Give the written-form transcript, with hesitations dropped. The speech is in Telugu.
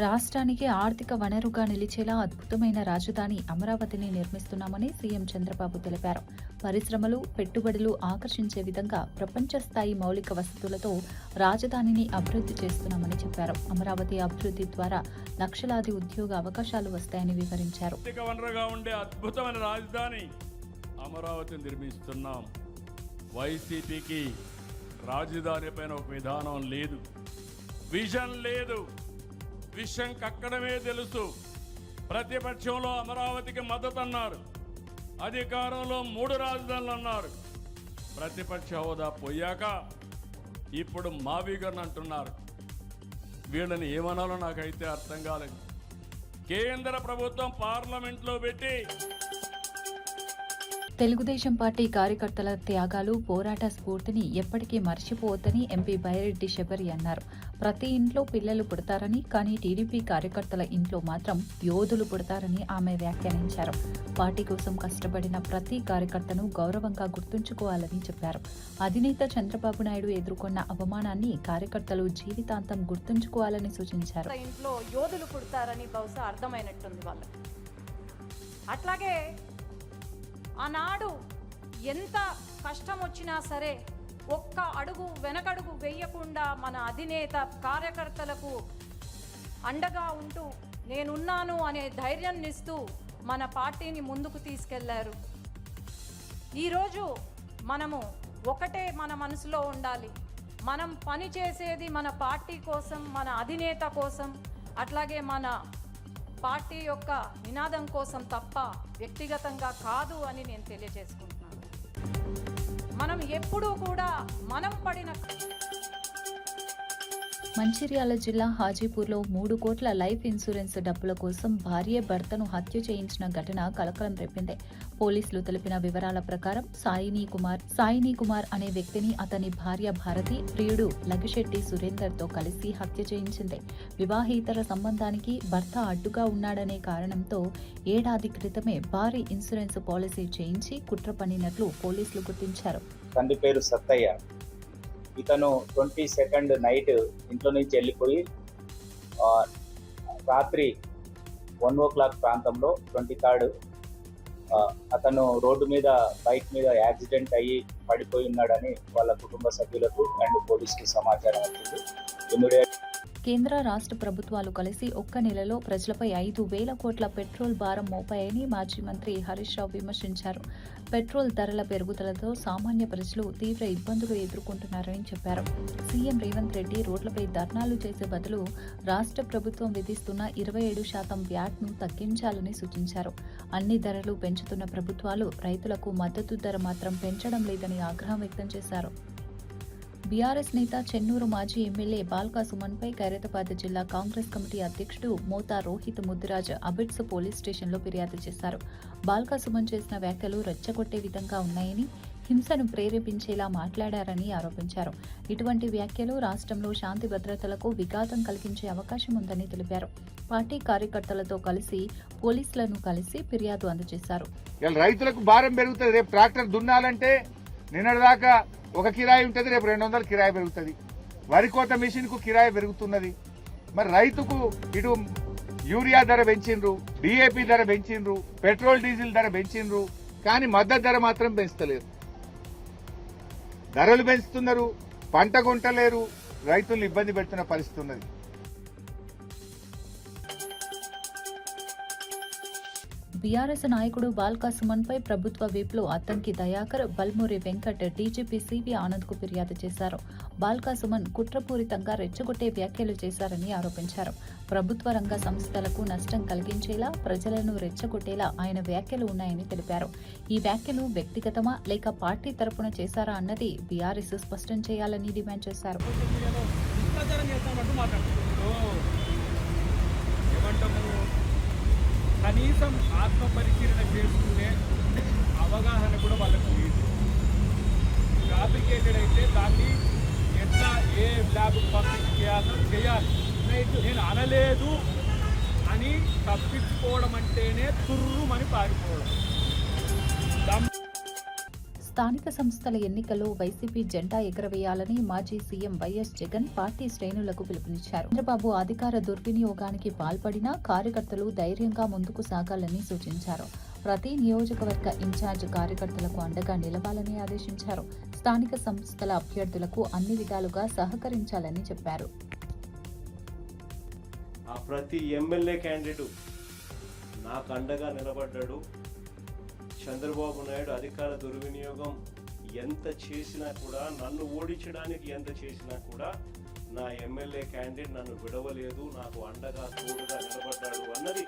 రాష్ట్రానికి ఆర్థిక వనరుగా నిలిచేలా అద్భుతమైన రాజధాని అమరావతిని నిర్మిస్తున్నామని సీఎం చంద్రబాబు తెలిపారు. పరిశ్రమలు, పెట్టుబడులు ఆకర్షించే విధంగా ప్రపంచ స్థాయి మౌలిక వసతులతో రాజధానిని అభివృద్ధి చేస్తున్నామని చెప్పారు. అమరావతి అభివృద్ధి ద్వారా లక్షలాది ఉద్యోగ అవకాశాలు వస్తాయని వివరించారు. ఆర్థిక వనరుగా ఉండే అద్భుతమైన రాజధాని అమరావతిని నిర్మిస్తున్నాం. వైసీపీకి రాజధాని పైన ఒక విధానం లేదు, విజన్ లేదు. విషయం కక్కడమే తెలుసు. ప్రతిపక్షంలో అమరావతికి మద్దతు అన్నారు, అధికారంలో 3 రాజధానులు అన్నారు. ప్రతిపక్ష హోదా పోయాక ఇప్పుడు మావిగన్ అంటున్నారు. వీళ్ళని ఏమనాలో నాకైతే అర్థం కాలేదు. కేంద్ర ప్రభుత్వం పార్లమెంట్లో పెట్టి తెలుగుదేశం పార్టీ కార్యకర్తల త్యాగాలు, పోరాట స్ఫూర్తిని ఎప్పటికీ మర్చిపోవద్దని ఎంపీ బైరెడ్డి శబరి అన్నారు. ప్రతి ఇంట్లో పిల్లలు పుడతారని, కానీ టీడీపీ కార్యకర్తల ఇంట్లో మాత్రం యోధులు పుడతారని ఆమె వ్యాఖ్యానించారు. పార్టీ కోసం కష్టపడిన ప్రతి కార్యకర్తను గౌరవంగా గుర్తుంచుకోవాలని చెప్పారు. అధినేత చంద్రబాబు నాయుడు ఎదుర్కొన్న అవమానాన్ని కార్యకర్తలు జీవితాంతం గుర్తుంచుకోవాలని సూచించారు. ఇంట్లో యోధులు పుడతారని బహుశా అర్థమైనట్టుంది వాళ్ళకి. అట్లాగే ఆనాడు ఎంత కష్టం వచ్చినా సరే ఒక్క అడుగు వెనకడుగు వేయకుండా మన అధినేత కార్యకర్తలకు అండగా ఉంటూ నేనున్నాను అనే ధైర్యాన్ని ఇస్తూ మన పార్టీని ముందుకు తీసుకెళ్లారు. ఈరోజు మనము ఒకటే మన మనసులో ఉండాలి. మనం పని చేసేది మన పార్టీ కోసం, మన అధినేత కోసం, అట్లాగే మన పార్టీ యొక్క నినాదం కోసం తప్ప వ్యక్తిగతంగా కాదు అని నేను తెలియజేసుకుంటున్నాను. మనం ఎప్పుడూ కూడా మనం పడిన మంచిర్యాల జిల్లా హాజీపూర్లో 3 కోట్ల లైఫ్ ఇన్సూరెన్స్ డబ్బుల కోసం భార్య భర్తను హత్య చేయించిన ఘటన కలకలం రేపింది. పోలీసులు తెలిపిన వివరాల ప్రకారం సాయిని కుమార్ అనే వ్యక్తిని అతని భార్య భారతి, ప్రియుడు లగిశెట్టి సురేందర్తో కలిసి హత్య చేయించింది. వివాహేతర సంబంధానికి భర్త అడ్డుగా ఉన్నాడనే కారణంతో ఏడాది క్రితమే భారీ ఇన్సూరెన్స్ పాలసీ చేయించి కుట్ర పన్నినట్లు పోలీసులు గుర్తించారు. తండ్రి పేరు సత్తయ్య. ఇతను 22nd నైట్ ఇంట్లో నుంచి వెళ్ళిపోయి రాత్రి 1 o'clock ప్రాంతంలో 23rd అతను రోడ్డు మీద బైక్ మీద యాక్సిడెంట్ అయ్యి పడిపోయి ఉన్నాడని వాళ్ళ కుటుంబ సభ్యులకు అండ్ పోలీసుకి సమాచారం వచ్చింది. కేంద్ర రాష్ట్ర ప్రభుత్వాలు కలిసి ఒక్క నెలలో ప్రజలపై 5,000 కోట్ల పెట్రోల్ భారం మోపాయని మాజీ మంత్రి హరీష్ రావు విమర్శించారు. పెట్రోల్ ధరల పెరుగుదలతో సామాన్య ప్రజలు తీవ్ర ఇబ్బందులు ఎదుర్కొంటున్నారని చెప్పారు. సీఎం రేవంత్ రెడ్డి రోడ్లపై ధర్నాలు చేసే బదులు రాష్ట్ర ప్రభుత్వం విధిస్తున్న 27% వ్యాట్ను తగ్గించాలని సూచించారు. అన్ని ధరలు పెంచుతున్న ప్రభుత్వాలు రైతులకు మద్దతు ధర మాత్రం పెంచడం లేదని ఆగ్రహం వ్యక్తం చేశారు. బీఆర్ఎస్ నేత చెన్నూరు మాజీ ఎమ్మెల్యే బాల్కా సుమన్పై ఖైరతాబాద్ జిల్లా కాంగ్రెస్ కమిటీ అధ్యక్షుడు మోతా రోహిత్ ముద్దురాజ్ అబిడ్స్ పోలీస్ స్టేషన్లో ఫిర్యాదు చేశారు. బాల్కా సుమన్ చేసిన వ్యాఖ్యలు రెచ్చగొట్టే విధంగా ఉన్నాయని, హింసను ప్రేరేపించేలా మాట్లాడారని ఆరోపించారు. ఇటువంటి వ్యాఖ్యలు రాష్ట్రంలో శాంతి భద్రతలకు విఘాతం కలిగించే అవకాశం ఉందని తెలిపారు. పార్టీ కార్యకర్తలతో కలిసి పోలీసులను కలిసి ఫిర్యాదు అందజేశారు. రైతులకు భారం పెరుగుతుంది. రేపు ట్రాక్టర్ దున్నాలంటే నిన్నటిదాకా ఒక కిరాయి ఉంటుంది, రేపు 200 కిరాయి పెరుగుతుంది. వరి కోత మిషన్ కు కిరాయి పెరుగుతున్నది. మరి రైతుకు ఇటు యూరియా ధర పెంచిండ్రు, డిఏపి ధర పెంచిండ్రు, పెట్రోల్ డీజిల్ ధర పెంచిండ్రు, కానీ మద్దతు ధర మాత్రం పెంచలేరు. ధరలు పెంచుతున్నారు, పంట కొంటలేరు, రైతులను ఇబ్బంది పెడుతున్న పరిస్థితి ఉన్నది. బీఆర్ఎస్ నాయకుడు బాల్కా సుమన్పై ప్రభుత్వ విప్లో అద్దంకి దయాకర్, బల్మూరి వెంకట్ డీజీపీ సివి ఆనంద్కు ఫిర్యాదు చేశారు. బాల్కా సుమన్ కుట్రపూరితంగా రెచ్చగొట్టే వ్యాఖ్యలు చేశారని ఆరోపించారు. ప్రభుత్వ రంగ సంస్థలకు నష్టం కలిగించేలా, ప్రజలను రెచ్చగొట్టేలా ఆయన వ్యాఖ్యలు ఉన్నాయని తెలిపారు. ఈ వ్యాఖ్యలు వ్యక్తిగతమా లేక పార్టీ తరపున చేశారా అన్నది బీఆర్ఎస్ స్పష్టం చేయాలని డిమాండ్ చేశారు. కనీసం ఆత్మ పరిశీలన చేసుకునే అవగాహన కూడా వాళ్ళకు లేదు. ఫ్యాబ్రికేటెడ్ అయితే దాన్ని ఎట్లా ఏ ల్యాబ్ పంపిణీ చేయాలో చేయాలి. నేను అనలేదు అని తప్పించుకోవడం అంటేనే తుర్రుమని పారిపోవడం. స్థానిక సంస్థల ఎన్నికల్లో వైసీపీ జెండా ఎగరవేయాలని మాజీ సీఎం వైఎస్ జగన్ పార్టీ శ్రేణులకు పిలుపునిచ్చారు. చంద్రబాబు అధికార దుర్వినియోగానికి పాల్పడినా కార్యకర్తలు ధైర్యంగా ముందుకు సాగాలని సూచించారు. ప్రతి నియోజకవర్గ ఇన్ఛార్జ్ కార్యకర్తలకు అండగా నిలవాలని ఆదేశించారు. స్థానిక సంస్థల అభ్యర్థులకు అన్ని విధాలుగా సహకరించాలని చెప్పారు. ఆ ప్రతి ఎమ్మెల్యే క్యాండిడేట్ నాకు అండగా నిలబడ్డాడు. చంద్రబాబు నాయుడు అధికార దుర్వినియోగం ఎంత చేసినా కూడా, నన్ను ఓడించడానికి ఎంత చేసినా కూడా నా ఎమ్మెల్యే క్యాండిడేట్ నన్ను విడవలేదు, నాకు అండగా తోడుగా నిలబడ్డాడు అన్నది